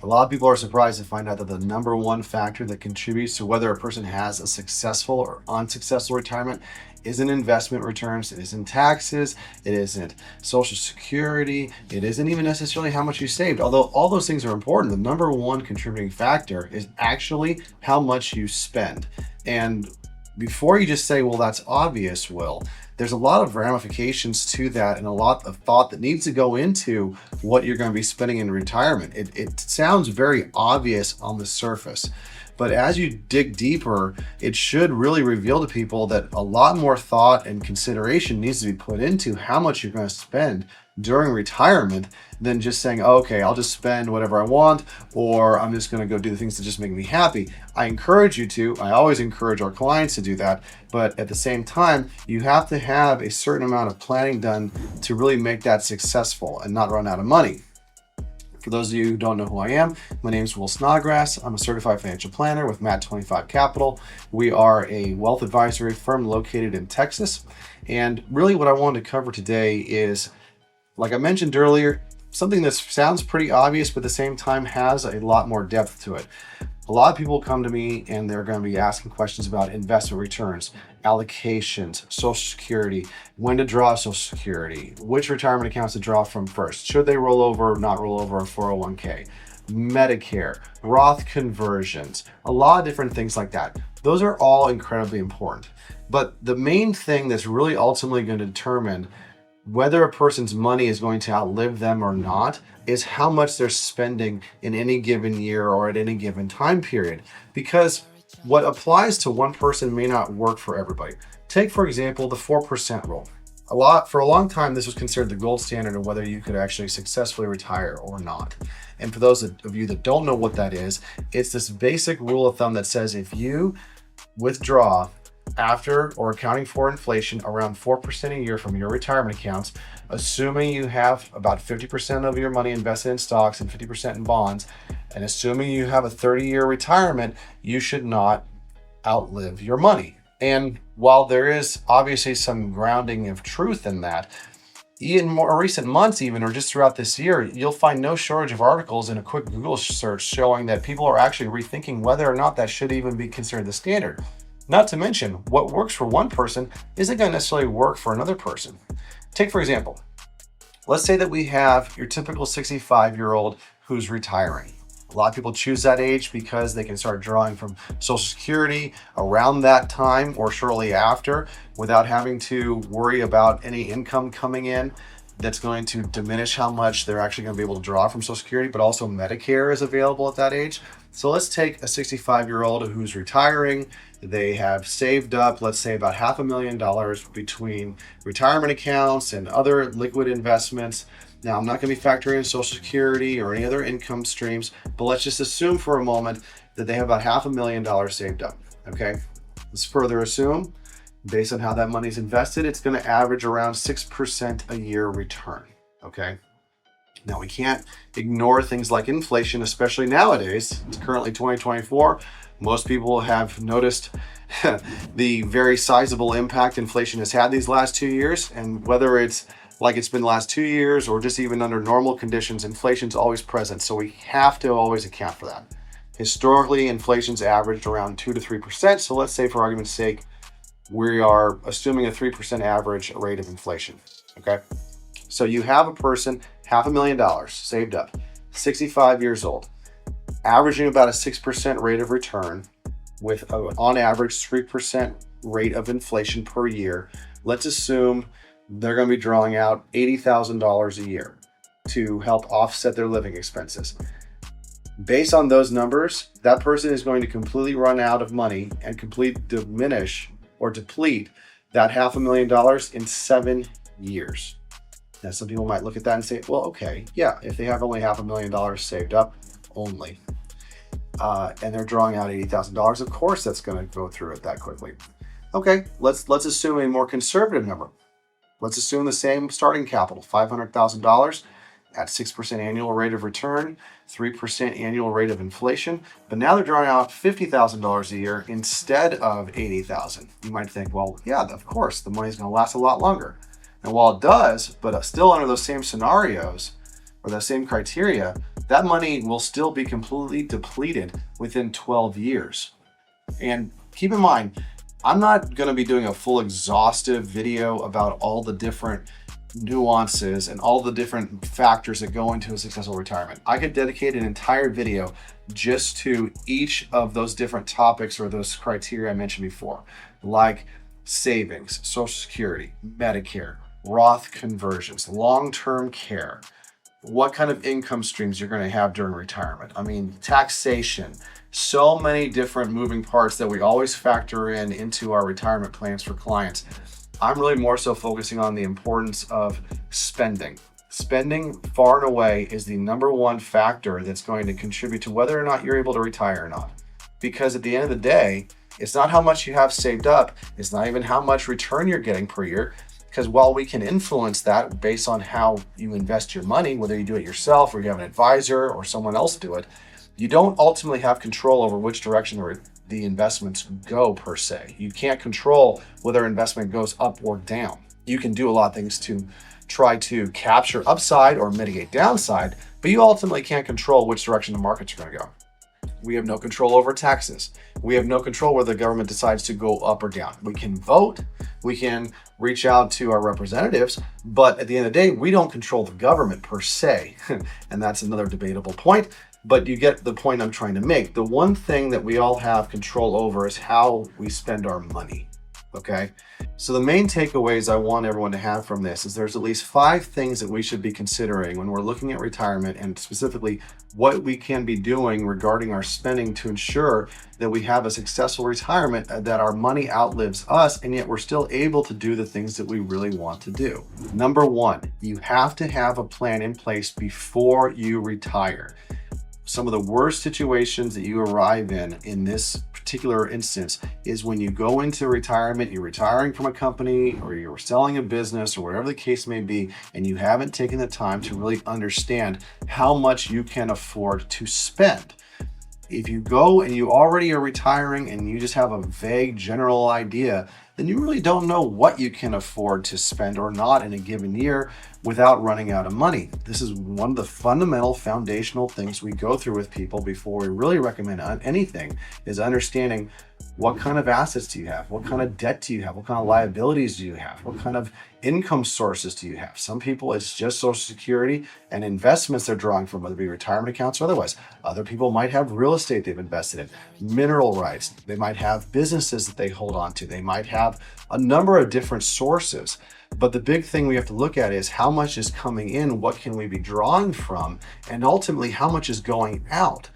A lot of people are surprised to find out that the number one factor that contributes to whether a person has a successful or unsuccessful retirement isn't investment returns, it isn't taxes, it isn't Social Security, it isn't even necessarily how much you saved. Although all those things are important, the number one contributing factor is actually how much you spend. And before you just say, well, that's obvious, Will, there's a lot of ramifications to that and a lot of thought that needs to go into what you're going to be spending in retirement. It sounds very obvious on the surface, but as you dig deeper, it should really reveal to people that a lot more thought and consideration needs to be put into how much you're going to spend during retirement than just saying, oh, okay, I'll just spend whatever I want, or I'm just going to go do the things that just make me happy. I encourage you to. I always encourage our clients to do that. But at the same time, you have to have a certain amount of planning done to really make that successful and not run out of money. For those of you who don't know who I am, my name is Will Snodgrass. I'm a certified financial planner with Mat 25 Capital. We are a wealth advisory firm located in Texas. And really what I wanted to cover today is, like I mentioned earlier, something that sounds pretty obvious, but at the same time has a lot more depth to it. A lot of people come to me and they're going to be asking questions about investment returns, allocations, Social Security, when to draw Social Security, which retirement accounts to draw from first, should they roll over or not roll over a 401k, Medicare, Roth conversions, a lot of different things like that. Those are all incredibly important. But the main thing that's really ultimately going to determine whether a person's money is going to outlive them or not is how much they're spending in any given year or at any given time period. Because what applies to one person may not work for everybody. Take, for example, the 4% rule. For a long time, this was considered the gold standard of whether you could actually successfully retire or not. And for those of you that don't know what that is, it's this basic rule of thumb that says if you withdraw after or accounting for inflation around 4% a year from your retirement accounts, assuming you have about 50% of your money invested in stocks and 50% in bonds, and assuming you have a 30-year retirement, you should not outlive your money. And while there is obviously some grounding of truth in that, in more recent months even, or just throughout this year, you'll find no shortage of articles in a quick Google search showing that people are actually rethinking whether or not that should even be considered the standard. Not to mention, what works for one person isn't going to necessarily work for another person. Take, for example, let's say that we have your typical 65-year-old who's retiring. A lot of people choose that age because they can start drawing from Social Security around that time or shortly after without having to worry about any income coming in that's going to diminish how much they're actually going to be able to draw from Social Security, but also Medicare is available at that age. So let's take a 65-year-old who's retiring. They have saved up, let's say, about $500,000 between retirement accounts and other liquid investments. Now, I'm not going to be factoring in Social Security or any other income streams, but let's just assume for a moment that they have about $500,000 saved up, okay? Let's further assume, based on how that money's invested, it's going to average around 6% a year return, okay? Now, we can't ignore things like inflation, especially nowadays. It's currently 2024. Most people have noticed the very sizable impact inflation has had these last 2 years. And whether it's like it's been the last 2 years or just even under normal conditions, inflation's always present. So we have to always account for that. Historically, inflation's averaged around 2 to 3%. So let's say, for argument's sake, we are assuming a 3% average rate of inflation, okay? So you have a person, $500,000 saved up, 65 years old, averaging about a 6% rate of return with on average 3% rate of inflation per year. Let's assume they're going to be drawing out $80,000 a year to help offset their living expenses. Based on those numbers, that person is going to completely run out of money and diminish or deplete that $500,000 in 7 years. Now, some people might look at that and say, well, okay, yeah, if they have only $500,000 saved up only, and they're drawing out $80,000, of course that's going to go through it that quickly. Okay, let's assume a more conservative number. Let's assume the same starting capital, $500,000 at 6% annual rate of return, 3% annual rate of inflation, but now they're drawing out $50,000 a year instead of $80,000. You might think, well, yeah, of course, the money's going to last a lot longer. And while it does, but still under those same scenarios or that same criteria, that money will still be completely depleted within 12 years. And keep in mind, I'm not going to be doing a full exhaustive video about all the different nuances and all the different factors that go into a successful retirement. I could dedicate an entire video just to each of those different topics or those criteria I mentioned before, like savings, Social Security, Medicare, Roth conversions, long-term care, what kind of income streams you're going to have during retirement. I mean, taxation, so many different moving parts that we always factor into our retirement plans for clients. I'm really more so focusing on the importance of spending. Spending far and away is the number one factor that's going to contribute to whether or not you're able to retire or not. Because at the end of the day, it's not how much you have saved up, it's not even how much return you're getting per year. Because while we can influence that based on how you invest your money, whether you do it yourself or you have an advisor or someone else do it, you don't ultimately have control over which direction the investments go per se. You can't control whether investment goes up or down. You can do a lot of things to try to capture upside or mitigate downside, but you ultimately can't control which direction the markets are going to go. We have no control over taxes. We have no control whether the government decides to go up or down. We can vote, we can reach out to our representatives, but at the end of the day, we don't control the government per se. And that's another debatable point, but you get the point I'm trying to make. The one thing that we all have control over is how we spend our money, okay? So the main takeaways I want everyone to have from this is there's at least 5 things that we should be considering when we're looking at retirement, and specifically what we can be doing regarding our spending to ensure that we have a successful retirement, that our money outlives us, and yet we're still able to do the things that we really want to do. Number 1, you have to have a plan in place before you retire. Some of the worst situations that you arrive in this particular instance is when you go into retirement, you're retiring from a company or you're selling a business or whatever the case may be, and you haven't taken the time to really understand how much you can afford to spend. If you go and you already are retiring and you just have a vague general idea, then you really don't know what you can afford to spend or not in a given year without running out of money. This is one of the fundamental foundational things we go through with people before we really recommend anything, is understanding what kind of assets do you have? What kind of debt do you have? What kind of liabilities do you have? What kind of income sources do you have? Some people, it's just Social Security and investments they're drawing from, whether it be retirement accounts or otherwise. Other people might have real estate they've invested in, mineral rights. They might have businesses that they hold on to. They might have a number of different sources. But the big thing we have to look at is how much is coming in, what can we be drawing from, and ultimately how much is going out.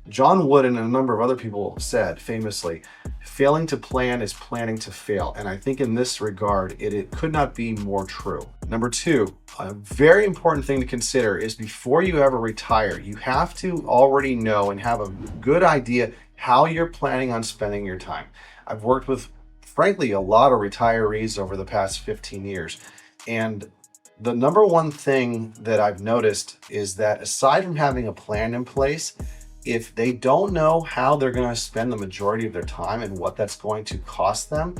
John Wood and a number of other people said famously, failing to plan is planning to fail. And I think in this regard, it could not be more true. Number 2, a very important thing to consider is before you ever retire, you have to already know and have a good idea how you're planning on spending your time. I've worked with, frankly, a lot of retirees over the past 15 years. And the number one thing that I've noticed is that aside from having a plan in place, if they don't know how they're going to spend the majority of their time and what that's going to cost them,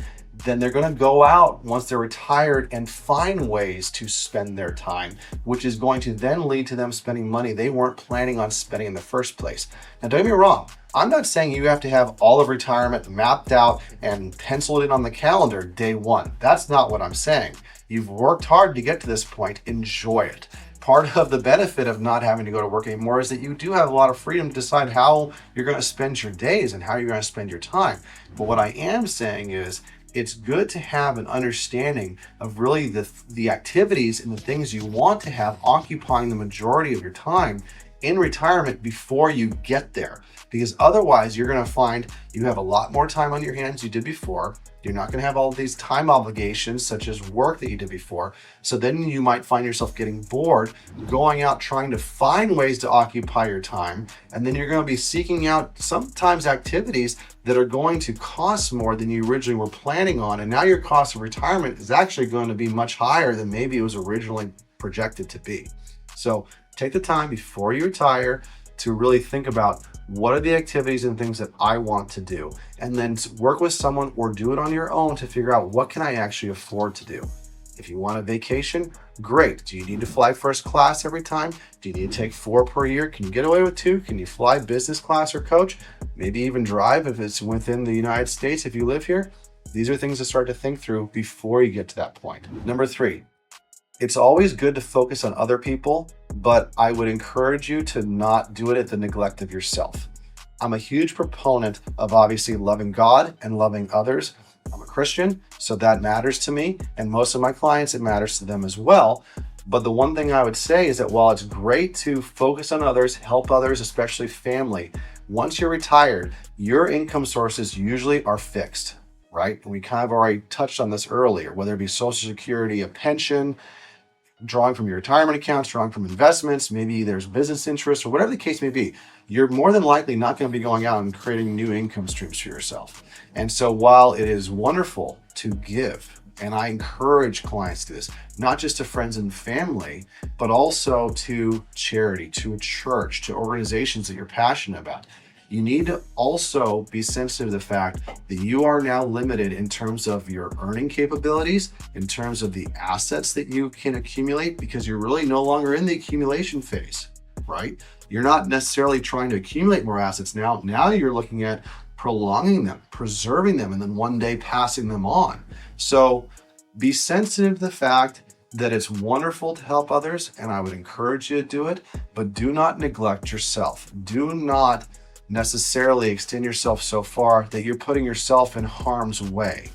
then they're going to go out once they're retired and find ways to spend their time, which is going to then lead to them spending money they weren't planning on spending in the first place. Now, don't get me wrong. I'm not saying you have to have all of retirement mapped out and penciled in on the calendar day one. That's not what I'm saying. You've worked hard to get to this point. Enjoy it. Part of the benefit of not having to go to work anymore is that you do have a lot of freedom to decide how you're going to spend your days and how you're going to spend your time. But what I am saying is it's good to have an understanding of really the activities and the things you want to have occupying the majority of your time in retirement before you get there. Because otherwise you're going to find you have a lot more time on your hands you did before. You're not going to have all of these time obligations such as work that you did before. So then you might find yourself getting bored, going out trying to find ways to occupy your time. And then you're going to be seeking out sometimes activities that are going to cost more than you originally were planning on. And now your cost of retirement is actually going to be much higher than maybe it was originally projected to be. So take the time before you retire to really think about what are the activities and things that I want to do, and then work with someone or do it on your own to figure out what can I actually afford to do. If you want a vacation, great. Do you need to fly first class every time? Do you need to take 4 per year? Can you get away with 2? Can you fly business class or coach? Maybe even drive if it's within the United States if you live here. These are things to start to think through before you get to that point. Number 3, it's always good to focus on other people, but I would encourage you to not do it at the neglect of yourself. I'm a huge proponent of obviously loving God and loving others. I'm a Christian, so that matters to me, and most of my clients, it matters to them as well. But the one thing I would say is that while it's great to focus on others, help others, especially family, once you're retired, your income sources usually are fixed, right? We kind of already touched on this earlier, whether it be Social Security, a pension, drawing from your retirement accounts, drawing from investments, maybe there's business interests or whatever the case may be, you're more than likely not going to be going out and creating new income streams for yourself. And so while it is wonderful to give, and I encourage clients to do this, not just to friends and family, but also to charity, to a church, to organizations that you're passionate about, you need to also be sensitive to the fact that you are now limited in terms of your earning capabilities, in terms of the assets that you can accumulate, because you're really no longer in the accumulation phase, right? You're not necessarily trying to accumulate more assets now. Now you're looking at prolonging them, preserving them, and then one day passing them on. So be sensitive to the fact that it's wonderful to help others, and I would encourage you to do it, but do not neglect yourself. Do not necessarily extend yourself so far that you're putting yourself in harm's way.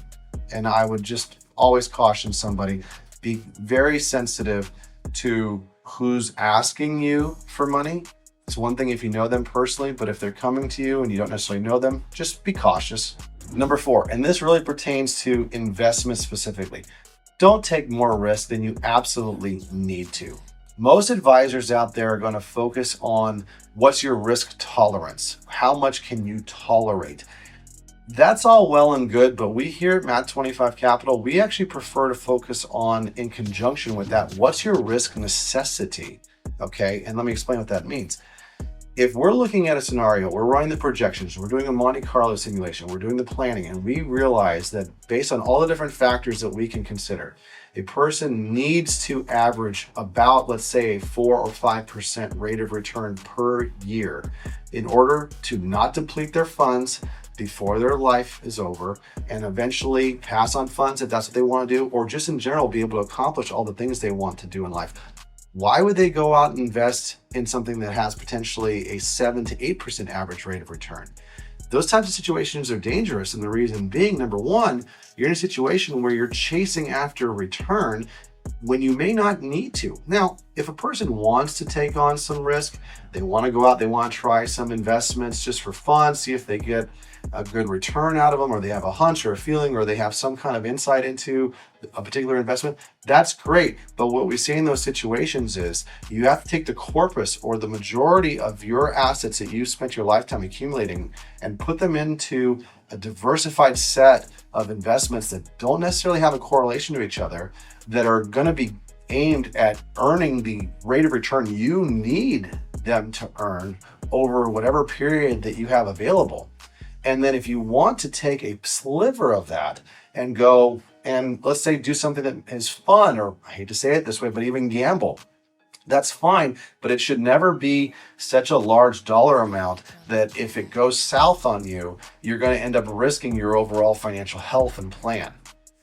And I would just always caution somebody, be very sensitive to who's asking you for money. It's one thing if you know them personally, but if they're coming to you and you don't necessarily know them, just be cautious. Number 4, and this really pertains to investments specifically, don't take more risk than you absolutely need to. Most advisors out there are going to focus on what's your risk tolerance? How much can you tolerate? That's all well and good, but we here at Matt 25 Capital, we actually prefer to focus on, in conjunction with that, what's your risk necessity? Okay, and let me explain what that means. If we're looking at a scenario, we're running the projections, we're doing a Monte Carlo simulation, we're doing the planning, and we realize that based on all the different factors that we can consider, a person needs to average about, let's say, a 4 or 5% rate of return per year in order to not deplete their funds before their life is over, and eventually pass on funds if that's what they want to do, or just in general be able to accomplish all the things they want to do in life. Why would they go out and invest in something that has potentially a 7 to 8% average rate of return? Those types of situations are dangerous, and the reason being, number 1, you're in a situation where you're chasing after a return when you may not need to. Now, if a person wants to take on some risk, they want to go out, they want to try some investments just for fun, see if they get a good return out of them, or they have a hunch or a feeling, or they have some kind of insight into a particular investment, that's great. But what we see in those situations is you have to take the corpus or the majority of your assets that you spent your lifetime accumulating and put them into a diversified set of investments that don't necessarily have a correlation to each other, that are going to be aimed at earning the rate of return you need them to earn over whatever period that you have available. And then if you want to take a sliver of that and go and, let's say, do something that is fun, or I hate to say it this way, but even gamble, that's fine, but it should never be such a large dollar amount that if it goes south on you, you're going to end up risking your overall financial health and plan.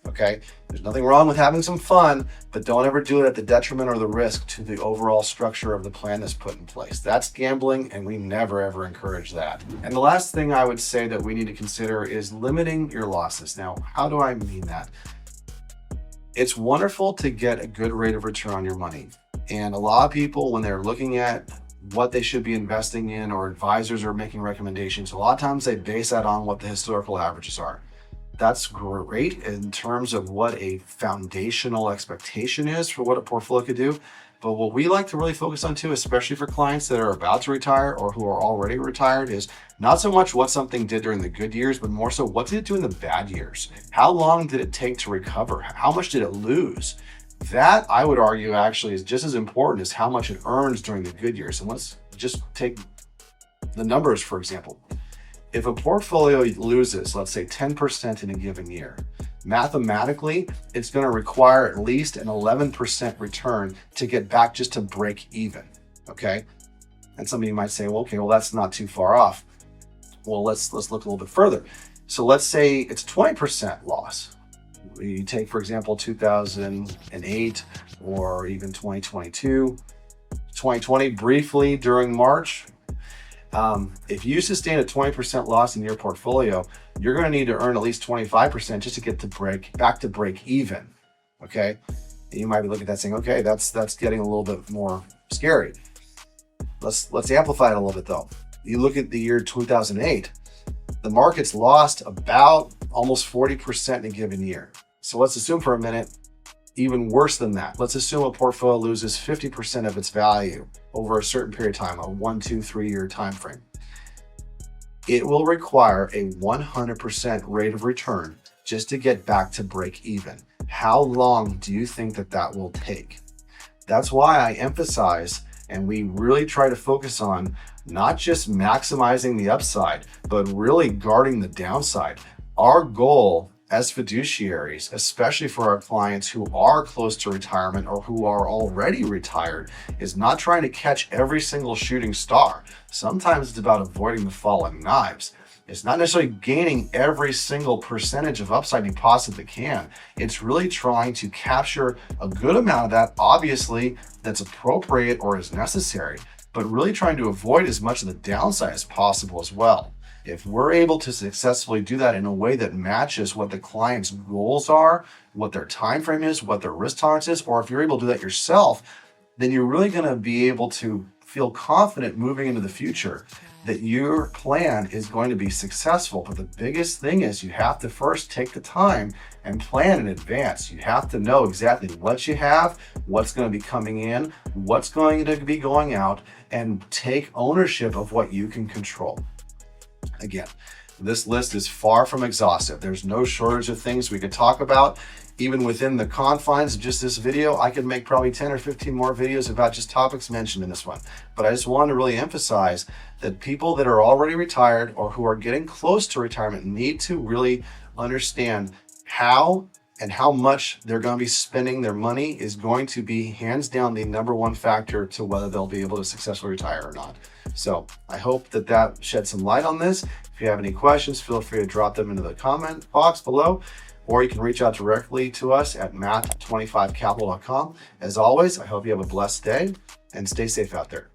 Okay, there's nothing wrong with having some fun, but don't ever do it at the detriment or the risk to the overall structure of the plan that's put in place. That's gambling, and we never ever encourage that. And the last thing I would say that we need to consider is limiting your losses. Now, how do I mean that? It's wonderful to get a good rate of return on your money. And a lot of people, when they're looking at what they should be investing in, or advisors are making recommendations, a lot of times they base that on what the historical averages are. That's great in terms of what a foundational expectation is for what a portfolio could do. But what we like to really focus on too, especially for clients that are about to retire or who are already retired, is not so much what something did during the good years, but more so what did it do in the bad years? How long did it take to recover? How much did it lose? That, I would argue, actually is just as important as how much it earns during the good years. And let's just take the numbers, for example. If a portfolio loses, let's say 10% in a given year, Mathematically, it's going to require at least an 11% return to get back just to break even. Okay. And some of you might say, well, okay, well, that's not too far off. Well, let's look a little bit further. So let's say it's 20% loss. You take, for example, 2008 or even 2022, 2020 briefly during March. If you sustain a 20% loss in your portfolio, you're going to need to earn at least 25% just to get back to break even. Okay. And you might be looking at that saying, okay, that's getting a little bit more scary. Let's amplify it a little bit though. You look at the year 2008, the market's lost about almost 40% in a given year. So let's assume for a minute, even worse than that. Let's assume a portfolio loses 50% of its value over a certain period of time, a 1, 2, 3 year time frame. It will require a 100% rate of return just to get back to break even. How long do you think that will take? That's why I emphasize, and we really try to focus on not just maximizing the upside, but really guarding the downside. Our goal as fiduciaries, especially for our clients who are close to retirement or who are already retired, is not trying to catch every single shooting star. Sometimes it's about avoiding the falling knives. It's not necessarily gaining every single percentage of upside you possibly can. It's really trying to capture a good amount of that, obviously, that's appropriate or is necessary, but really trying to avoid as much of the downside as possible as well. If we're able to successfully do that in a way that matches what the client's goals are, what their time frame is, what their risk tolerance is, or if you're able to do that yourself, then you're really going to be able to feel confident moving into the future that your plan is going to be successful. But the biggest thing is you have to first take the time and plan in advance. You have to know exactly what you have, what's going to be coming in, what's going to be going out, and take ownership of what you can control. Again, this list is far from exhaustive. There's no shortage of things we could talk about. Even within the confines of just this video, I could make probably 10 or 15 more videos about just topics mentioned in this one. But I just want to really emphasize that people that are already retired or who are getting close to retirement need to really understand how and how much they're going to be spending their money is going to be hands down the number one factor to whether they'll be able to successfully retire or not. So I hope that sheds some light on this. If you have any questions, feel free to drop them into the comment box below, or you can reach out directly to us at matt25capital.com. As always, I hope you have a blessed day and stay safe out there.